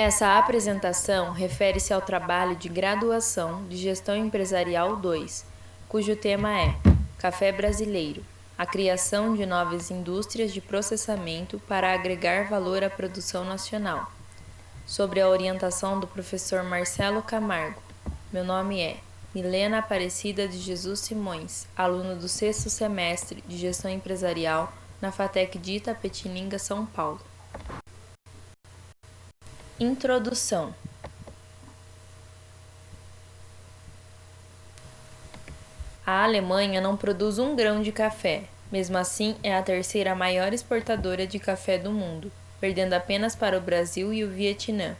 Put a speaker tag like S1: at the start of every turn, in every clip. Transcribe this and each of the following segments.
S1: Essa apresentação refere-se ao trabalho de graduação de Gestão Empresarial 2, cujo tema é Café Brasileiro, a criação de novas indústrias de processamento para agregar valor à produção nacional, sobre a orientação do professor Marcelo Camargo. Meu nome é Milena Aparecida de Jesus Simões, aluna do 6º semestre de Gestão Empresarial na FATEC de Itapetininga, São Paulo. Introdução. A Alemanha não produz um grão de café, mesmo assim é a terceira maior exportadora de café do mundo, perdendo apenas para o Brasil e o Vietnã.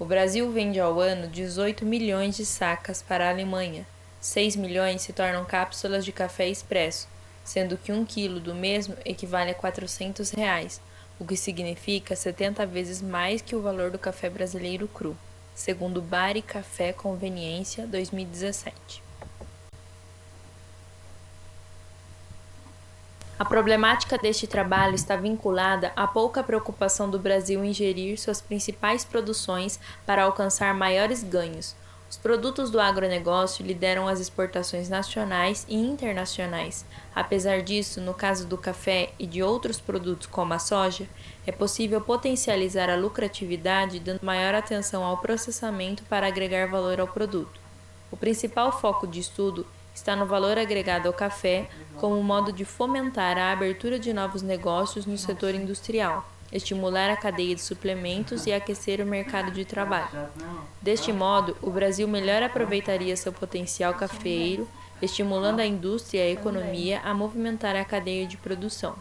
S1: O Brasil vende ao ano 18 milhões de sacas para a Alemanha. 6 milhões se tornam cápsulas de café expresso, sendo que 1 quilo do mesmo equivale a R$ 400, o que significa 70 vezes mais que o valor do café brasileiro cru, segundo Bari Café Conveniência 2017. A problemática deste trabalho está vinculada à pouca preocupação do Brasil em gerir suas principais produções para alcançar maiores ganhos. Os produtos do agronegócio lideram as exportações nacionais e internacionais. Apesar disso, no caso do café e de outros produtos como a soja, é possível potencializar a lucratividade dando maior atenção ao processamento para agregar valor ao produto. O principal foco de estudo está no valor agregado ao café como modo de fomentar a abertura de novos negócios no setor industrial, estimular a cadeia de suplementos e aquecer o mercado de trabalho. Deste modo, o Brasil melhor aproveitaria seu potencial cafeeiro, estimulando a indústria e a economia a movimentar a cadeia de produção.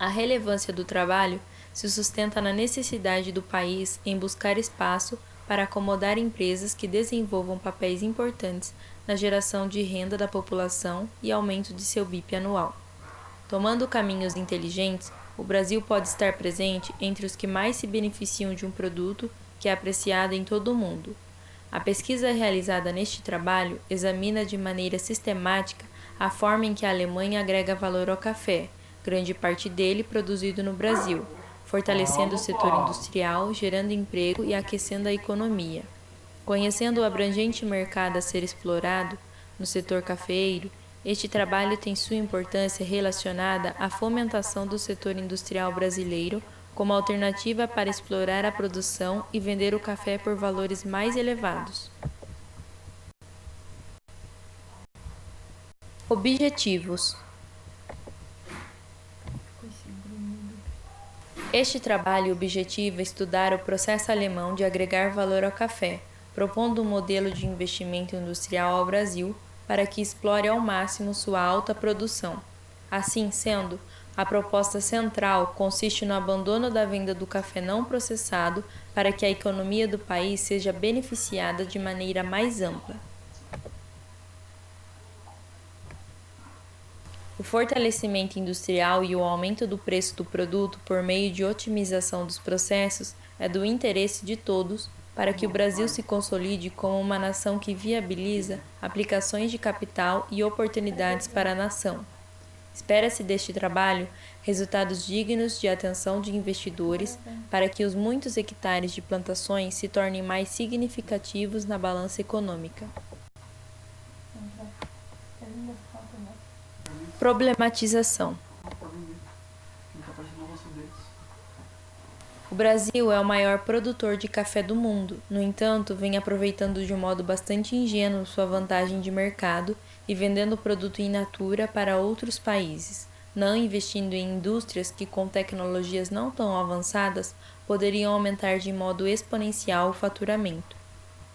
S1: A relevância do trabalho se sustenta na necessidade do país em buscar espaço para acomodar empresas que desenvolvam papéis importantes na geração de renda da população e aumento de seu BIP anual. Tomando caminhos inteligentes, o Brasil pode estar presente entre os que mais se beneficiam de um produto que é apreciado em todo o mundo. A pesquisa realizada neste trabalho examina de maneira sistemática a forma em que a Alemanha agrega valor ao café, grande parte dele produzido no Brasil, fortalecendo o setor industrial, gerando emprego e aquecendo a economia. Conhecendo o abrangente mercado a ser explorado no setor cafeeiro, este trabalho tem sua importância relacionada à fomentação do setor industrial brasileiro como alternativa para explorar a produção e vender o café por valores mais elevados. Objetivos. Este trabalho objetiva estudar o processo alemão de agregar valor ao café, propondo um modelo de investimento industrial ao Brasil para que explore ao máximo sua alta produção. Assim sendo, a proposta central consiste no abandono da venda do café não processado para que a economia do país seja beneficiada de maneira mais ampla. O fortalecimento industrial e o aumento do preço do produto por meio de otimização dos processos é do interesse de todos para que o Brasil se consolide como uma nação que viabiliza aplicações de capital e oportunidades para a nação. Espera-se deste trabalho resultados dignos de atenção de investidores para que os muitos hectares de plantações se tornem mais significativos na balança econômica. Problematização. O Brasil é o maior produtor de café do mundo, no entanto, vem aproveitando de um modo bastante ingênuo sua vantagem de mercado e vendendo o produto in natura para outros países, não investindo em indústrias que, com tecnologias não tão avançadas, poderiam aumentar de modo exponencial o faturamento.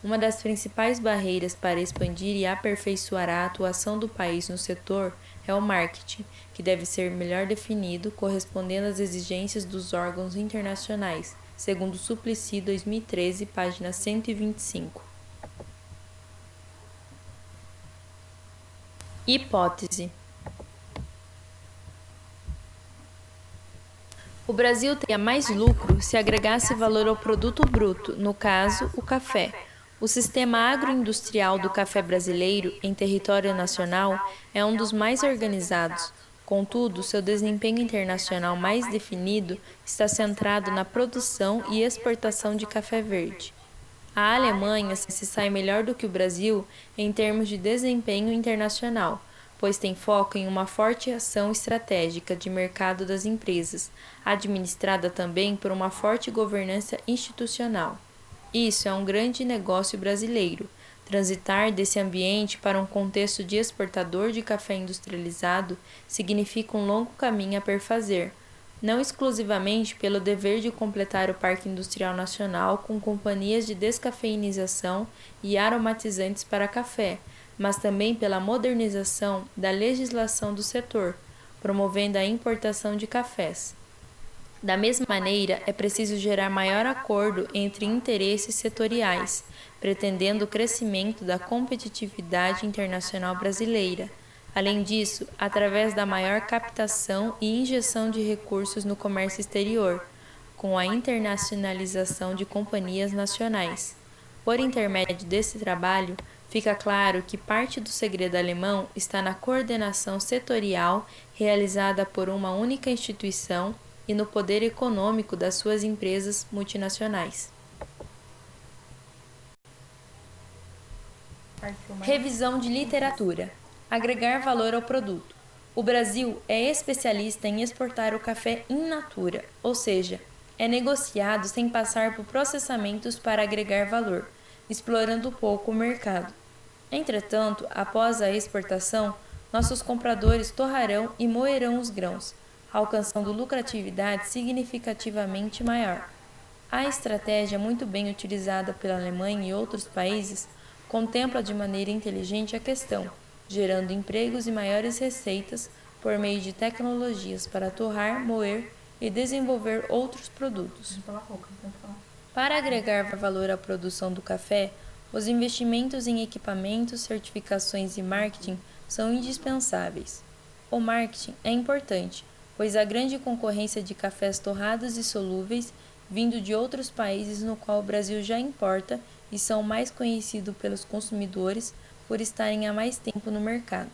S1: Uma das principais barreiras para expandir e aperfeiçoar a atuação do país no setor é o marketing, que deve ser melhor definido, correspondendo às exigências dos órgãos internacionais, segundo Suplicy 2013, página 125. Hipótese. O Brasil teria mais lucro se agregasse valor ao produto bruto, no caso, o café. O sistema agroindustrial do café brasileiro, em território nacional, é um dos mais organizados, Contudo, seu desempenho internacional mais definido está centrado na produção e exportação de café verde. A Alemanha se sai melhor do que o Brasil em termos de desempenho internacional, pois tem foco em uma forte ação estratégica de mercado das empresas, administrada também por uma forte governança institucional. Isso é um grande negócio brasileiro. Transitar desse ambiente para um contexto de exportador de café industrializado significa um longo caminho a perfazer, não exclusivamente pelo dever de completar o Parque Industrial Nacional com companhias de descafeinização e aromatizantes para café, mas também pela modernização da legislação do setor, promovendo a importação de cafés. Da mesma maneira, é preciso gerar maior acordo entre interesses setoriais, pretendendo o crescimento da competitividade internacional brasileira. Além disso, através da maior captação e injeção de recursos no comércio exterior, com a internacionalização de companhias nacionais. Por intermédio desse trabalho, fica claro que parte do segredo alemão está na coordenação setorial realizada por uma única instituição e no poder econômico das suas empresas multinacionais. Revisão de literatura. Agregar valor ao produto. O Brasil é especialista em exportar o café in natura, ou seja, é negociado sem passar por processamentos para agregar valor, explorando pouco o mercado. Entretanto, após a exportação, nossos compradores torrarão e moerão os grãos, alcançando lucratividade significativamente maior. A estratégia, muito bem utilizada pela Alemanha e outros países, contempla de maneira inteligente a questão, gerando empregos e maiores receitas por meio de tecnologias para torrar, moer e desenvolver outros produtos. Para agregar valor à produção do café, os investimentos em equipamentos, certificações e marketing são indispensáveis. O marketing é importante, pois há grande concorrência de cafés torrados e solúveis vindo de outros países no qual o Brasil já importa e são mais conhecidos pelos consumidores por estarem há mais tempo no mercado.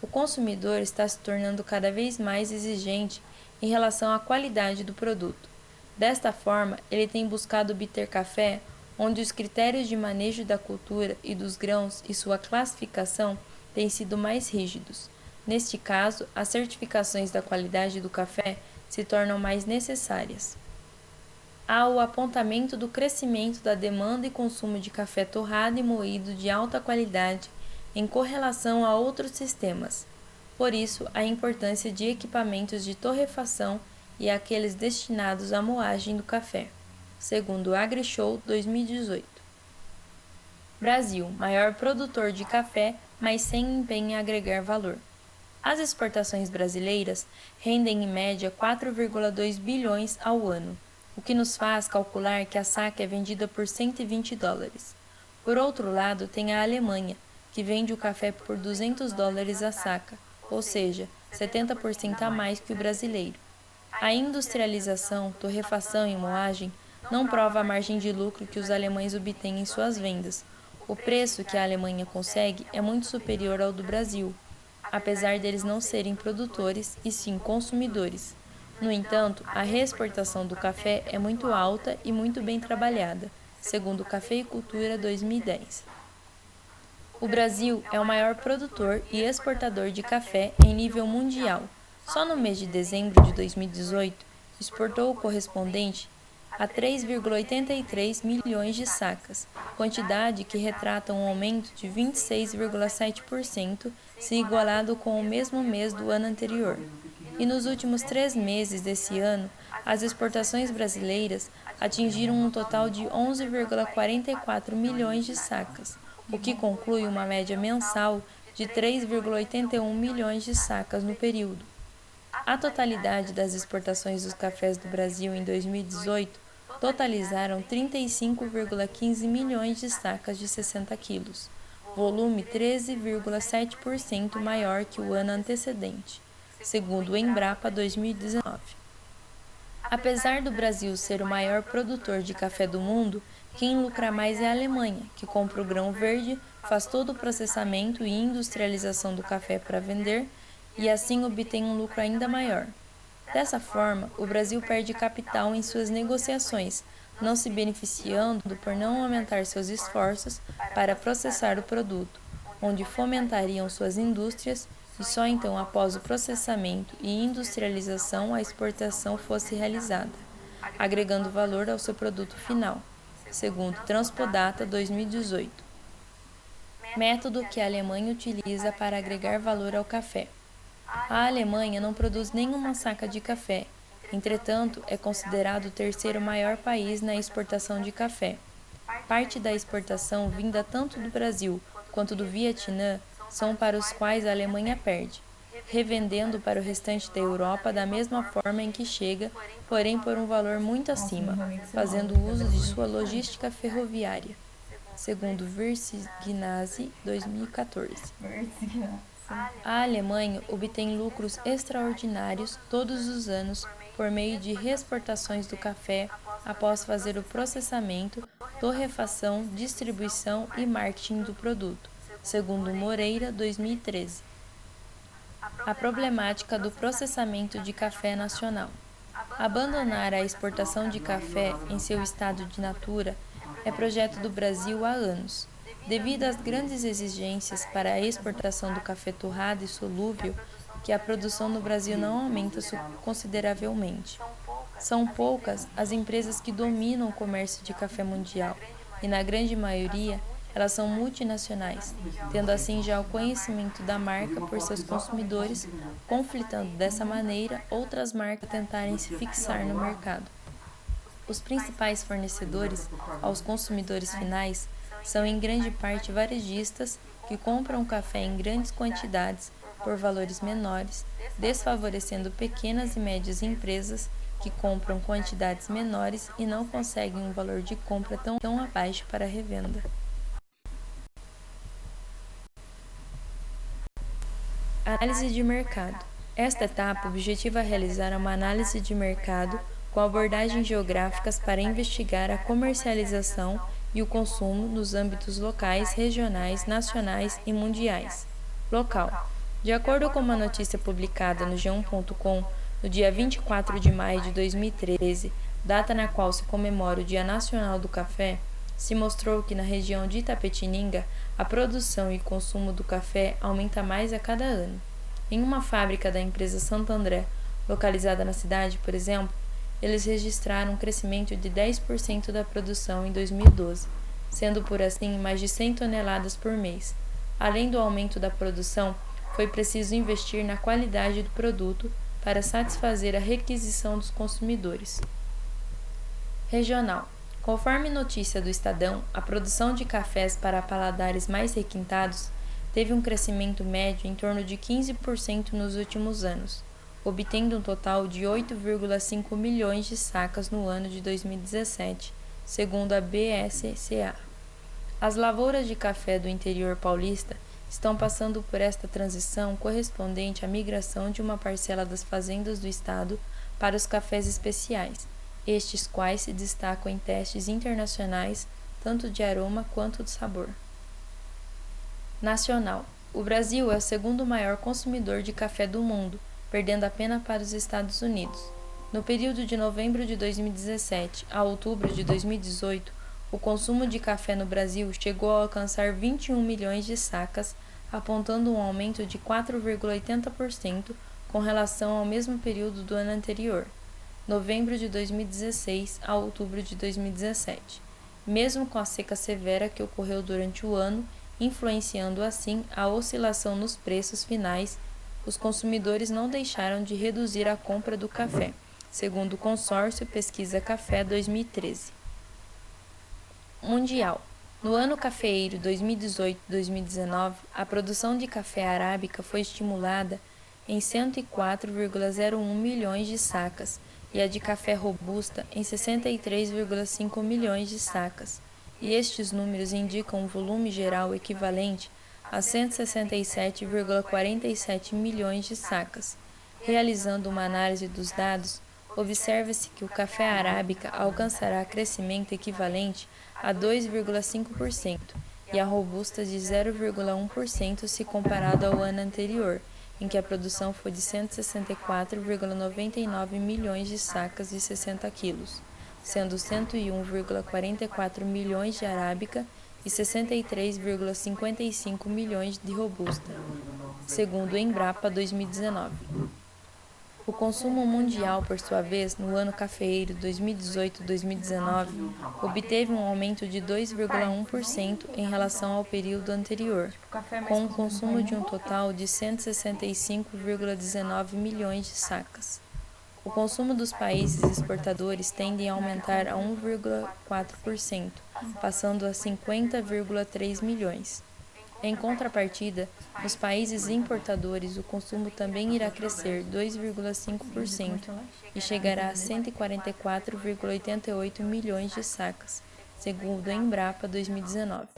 S1: O consumidor está se tornando cada vez mais exigente em relação à qualidade do produto. Desta forma, ele tem buscado obter café onde os critérios de manejo da cultura e dos grãos e sua classificação têm sido mais rígidos. Neste caso, as certificações da qualidade do café se tornam mais necessárias. Há o apontamento do crescimento da demanda e consumo de café torrado e moído de alta qualidade em correlação a outros sistemas. Por isso, a importância de equipamentos de torrefação e aqueles destinados à moagem do café, segundo o AgriShow 2018. Brasil, maior produtor de café, mas sem empenho em agregar valor. As exportações brasileiras rendem em média 4,2 bilhões ao ano, o que nos faz calcular que a saca é vendida por $120. Por outro lado, tem a Alemanha, que vende o café por $200 a saca, ou seja, 70% a mais que o brasileiro. A industrialização, torrefação e moagem não prova a margem de lucro que os alemães obtêm em suas vendas. O preço que a Alemanha consegue é muito superior ao do Brasil, apesar deles não serem produtores e sim consumidores. No entanto, a reexportação do café é muito alta e muito bem trabalhada, segundo o Cafeicultura 2010. O Brasil é o maior produtor e exportador de café em nível mundial. Só no mês de dezembro de 2018, exportou o correspondente a 3,83 milhões de sacas, quantidade que retrata um aumento de 26,7% se igualado com o mesmo mês do ano anterior. E nos últimos 3 meses desse ano, as exportações brasileiras atingiram um total de 11,44 milhões de sacas, o que conclui uma média mensal de 3,81 milhões de sacas no período. A totalidade das exportações dos cafés do Brasil em 2018 totalizaram 35,15 milhões de sacas de 60 quilos, volume 13,7% maior que o ano antecedente, segundo o Embrapa 2019. Apesar do Brasil ser o maior produtor de café do mundo, quem lucra mais é a Alemanha, que compra o grão verde, faz todo o processamento e industrialização do café para vender e assim obtém um lucro ainda maior. Dessa forma, o Brasil perde capital em suas negociações, não se beneficiando por não aumentar seus esforços para processar o produto, onde fomentariam suas indústrias e só então após o processamento e industrialização a exportação fosse realizada, agregando valor ao seu produto final, segundo Transpodata 2018. Método que a Alemanha utiliza para agregar valor ao café. A Alemanha não produz nenhuma saca de café, entretanto, é considerado o terceiro maior país na exportação de café. Parte da exportação vinda tanto do Brasil quanto do Vietnã são para os quais a Alemanha perde, revendendo para o restante da Europa da mesma forma em que chega, porém por um valor muito acima, fazendo uso de sua logística ferroviária, segundo Virgignasi 2014. A Alemanha obtém lucros extraordinários todos os anos por meio de reexportações do café após fazer o processamento, torrefação, distribuição e marketing do produto, segundo Moreira 2013. A problemática do processamento de café nacional. Abandonar a exportação de café em seu estado de natura é projeto do Brasil há anos. Devido às grandes exigências para a exportação do café torrado e solúvel, que a produção no Brasil não aumenta consideravelmente. São poucas as empresas que dominam o comércio de café mundial, e na grande maioria elas são multinacionais, tendo assim já o conhecimento da marca por seus consumidores, conflitando dessa maneira outras marcas a tentarem se fixar no mercado. Os principais fornecedores aos consumidores finais são em grande parte varejistas que compram café em grandes quantidades por valores menores, desfavorecendo pequenas e médias empresas que compram quantidades menores e não conseguem um valor de compra tão abaixo para a revenda. Análise de mercado. Esta etapa objetiva realizar uma análise de mercado com abordagens geográficas para investigar a comercialização e o consumo nos âmbitos locais, regionais, nacionais e mundiais. Local. De acordo com uma notícia publicada no G1.com, no dia 24 de maio de 2013, data na qual se comemora o Dia Nacional do Café, se mostrou que na região de Itapetininga, a produção e consumo do café aumenta mais a cada ano. Em uma fábrica da empresa Santo André, localizada na cidade, por exemplo, eles registraram um crescimento de 10% da produção em 2012, sendo por assim mais de 100 toneladas por mês. Além do aumento da produção, foi preciso investir na qualidade do produto para satisfazer a requisição dos consumidores. Regional. Conforme notícia do Estadão, a produção de cafés para paladares mais requintados teve um crescimento médio em torno de 15% nos últimos anos, obtendo um total de 8,5 milhões de sacas no ano de 2017, segundo a BSCA. As lavouras de café do interior paulista estão passando por esta transição correspondente à migração de uma parcela das fazendas do estado para os cafés especiais, estes quais se destacam em testes internacionais, tanto de aroma quanto de sabor. Nacional. O Brasil é o segundo maior consumidor de café do mundo, perdendo apenas para os Estados Unidos. No período de novembro de 2017 a outubro de 2018, o consumo de café no Brasil chegou a alcançar 21 milhões de sacas, apontando um aumento de 4,80% com relação ao mesmo período do ano anterior, novembro de 2016 a outubro de 2017, mesmo com a seca severa que ocorreu durante o ano, influenciando assim a oscilação nos preços finais. Os consumidores não deixaram de reduzir a compra do café, segundo o consórcio Pesquisa Café 2013. Mundial. No ano cafeeiro 2018-2019, a produção de café arábica foi estimulada em 104,01 milhões de sacas e a de café robusta em 63,5 milhões de sacas, e estes números indicam um volume geral equivalente a 167,47 milhões de sacas. Realizando uma análise dos dados, observa-se que o café arábica alcançará crescimento equivalente a 2,5% e a robusta de 0,1% se comparado ao ano anterior, em que a produção foi de 164,99 milhões de sacas de 60 quilos, sendo 101,44 milhões de arábica e 63,55 milhões de robusta, segundo o Embrapa 2019. O consumo mundial, por sua vez, no ano cafeeiro 2018-2019, obteve um aumento de 2,1% em relação ao período anterior, com um consumo de um total de 165,19 milhões de sacas. O consumo dos países exportadores tende a aumentar a 1,4%, passando a 50,3 milhões. Em contrapartida, nos países importadores, o consumo também irá crescer 2,5% e chegará a 144,88 milhões de sacas, segundo a Embrapa 2019.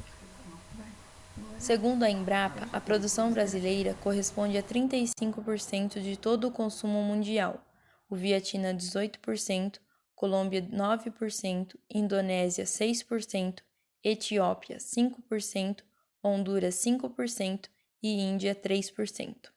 S1: Segundo a Embrapa, a produção brasileira corresponde a 35% de todo o consumo mundial, o Vietnã 18%, Colômbia 9%, Indonésia 6%, Etiópia 5%, Honduras 5% e Índia 3%.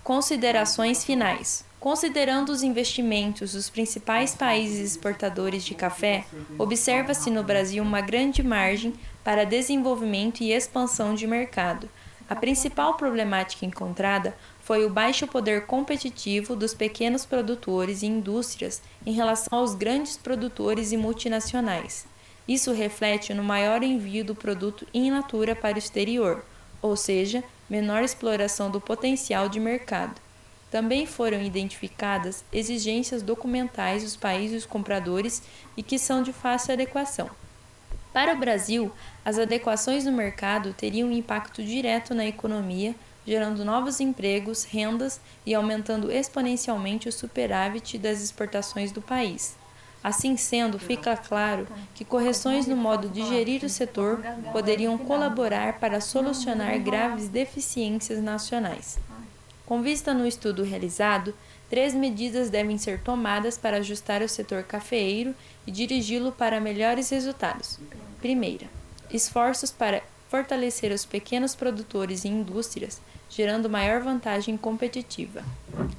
S1: Considerações finais. Considerando os investimentos dos principais países exportadores de café, observa-se no Brasil uma grande margem para desenvolvimento e expansão de mercado. A principal problemática encontrada foi o baixo poder competitivo dos pequenos produtores e indústrias em relação aos grandes produtores e multinacionais. Isso reflete no maior envio do produto in natura para o exterior, ou seja, menor exploração do potencial de mercado. Também foram identificadas exigências documentais dos países compradores e que são de fácil adequação. Para o Brasil, as adequações no mercado teriam um impacto direto na economia, gerando novos empregos, rendas e aumentando exponencialmente o superávit das exportações do país. Assim sendo, fica claro que correções no modo de gerir o setor poderiam colaborar para solucionar graves deficiências nacionais. Com vista no estudo realizado, 3 medidas devem ser tomadas para ajustar o setor cafeeiro e dirigi-lo para melhores resultados. Primeira, esforços para fortalecer os pequenos produtores e indústrias, gerando maior vantagem competitiva.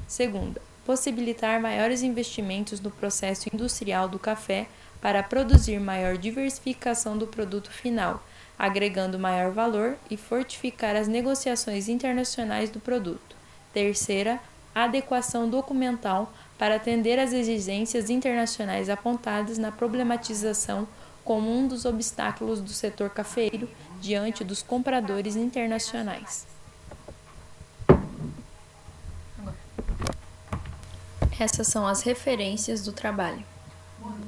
S1: Segunda, possibilitar maiores investimentos no processo industrial do café para produzir maior diversificação do produto final, agregando maior valor e fortificar as negociações internacionais do produto. Terceira, adequação documental para atender às exigências internacionais apontadas na problematização como um dos obstáculos do setor cafeeiro diante dos compradores internacionais. Essas são as referências do trabalho. 1, 2,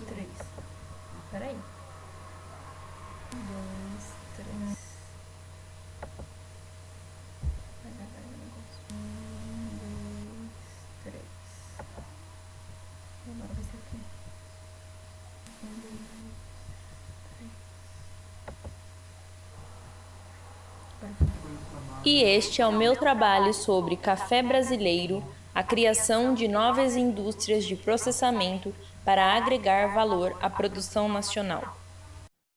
S1: 3. Peraí. 1, 2, 3. 1, 2, 3. Agora vai ser aqui. 1, 2, 3. E este é o meu trabalho sobre café brasileiro, a criação de novas indústrias de processamento para agregar valor à produção nacional.